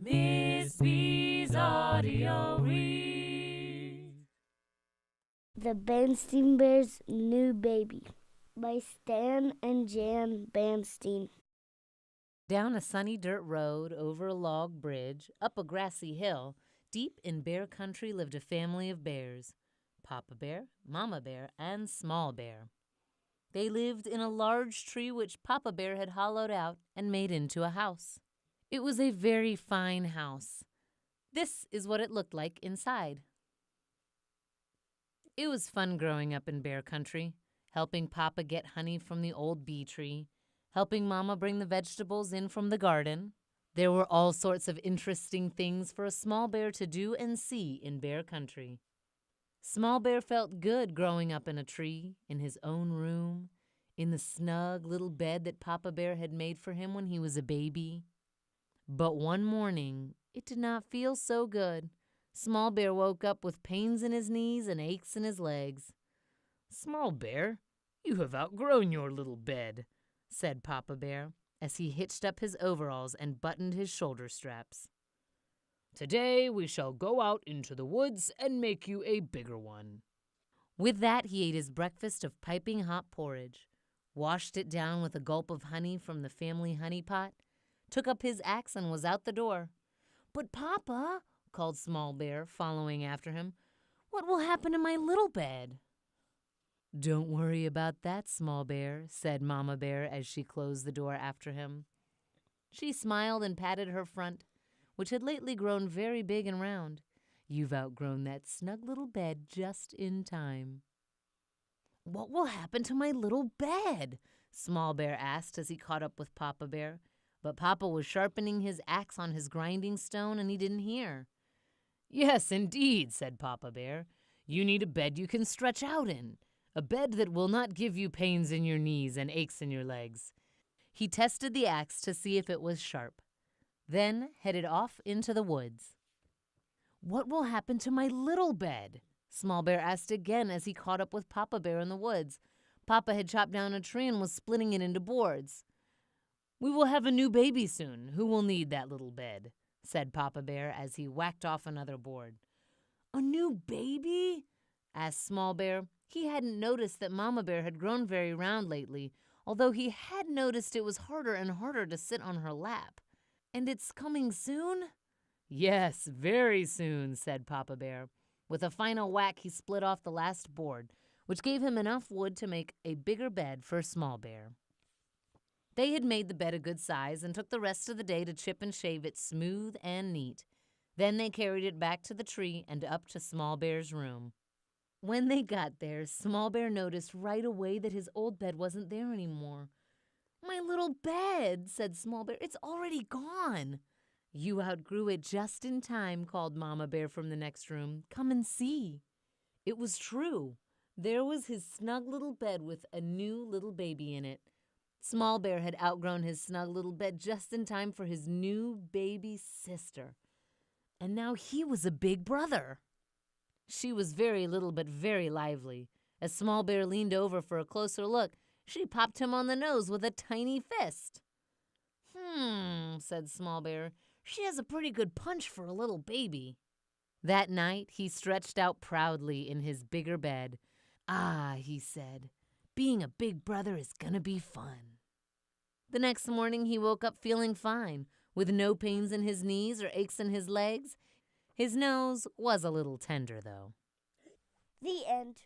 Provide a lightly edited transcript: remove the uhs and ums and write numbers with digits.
Miss B's audio read. The Berenstain Bear's New Baby by Stan and Jan Berenstain. Down a sunny dirt road, over a log bridge, up a grassy hill, deep in bear country lived a family of bears, Papa Bear, Mama Bear, and Small Bear. They lived in a large tree which Papa Bear had hollowed out and made into a house. It was a very fine house. This is what it looked like inside. It was fun growing up in bear country, helping Papa get honey from the old bee tree, helping Mama bring the vegetables in from the garden. There were all sorts of interesting things for a small bear to do and see in bear country. Small Bear felt good growing up in a tree, in his own room, in the snug little bed that Papa Bear had made for him when he was a baby. But one morning, it did not feel so good. Small Bear woke up with pains in his knees and aches in his legs. "Small Bear, you have outgrown your little bed," said Papa Bear, as he hitched up his overalls and buttoned his shoulder straps. "Today we shall go out into the woods and make you a bigger one." With that, he ate his breakfast of piping hot porridge, washed it down with a gulp of honey from the family honey pot, took up his axe and was out the door. "But Papa," called Small Bear, following after him, "what will happen to my little bed?" "Don't worry about that, Small Bear," said Mama Bear as she closed the door after him. She smiled and patted her front, which had lately grown very big and round. "You've outgrown that snug little bed just in time." "What will happen to my little bed?" Small Bear asked as he caught up with Papa Bear. But Papa was sharpening his axe on his grinding stone, and he didn't hear. "Yes, indeed," said Papa Bear. "You need a bed you can stretch out in, a bed that will not give you pains in your knees and aches in your legs." He tested the axe to see if it was sharp, then headed off into the woods. "What will happen to my little bed?" Small Bear asked again as he caught up with Papa Bear in the woods. Papa had chopped down a tree and was splitting it into boards. "We will have a new baby soon, who will need that little bed," said Papa Bear as he whacked off another board. "A new baby?" asked Small Bear. He hadn't noticed that Mama Bear had grown very round lately, although he had noticed it was harder and harder to sit on her lap. "And it's coming soon?" "Yes, very soon," said Papa Bear. With a final whack, he split off the last board, which gave him enough wood to make a bigger bed for Small Bear. They had made the bed a good size and took the rest of the day to chip and shave it smooth and neat. Then they carried it back to the tree and up to Small Bear's room. When they got there, Small Bear noticed right away that his old bed wasn't there anymore. "My little bed," said Small Bear. "It's already gone." "You outgrew it just in time," called Mama Bear from the next room. "Come and see." It was true. There was his snug little bed with a new little baby in it. Small Bear had outgrown his snug little bed just in time for his new baby sister. And now he was a big brother. She was very little but very lively. As Small Bear leaned over for a closer look, she popped him on the nose with a tiny fist. Said Small Bear. "She has a pretty good punch for a little baby." That night, he stretched out proudly in his bigger bed. "Ah," he said, "being a big brother is gonna be fun." The next morning, he woke up feeling fine, with no pains in his knees or aches in his legs. His nose was a little tender, though. The end.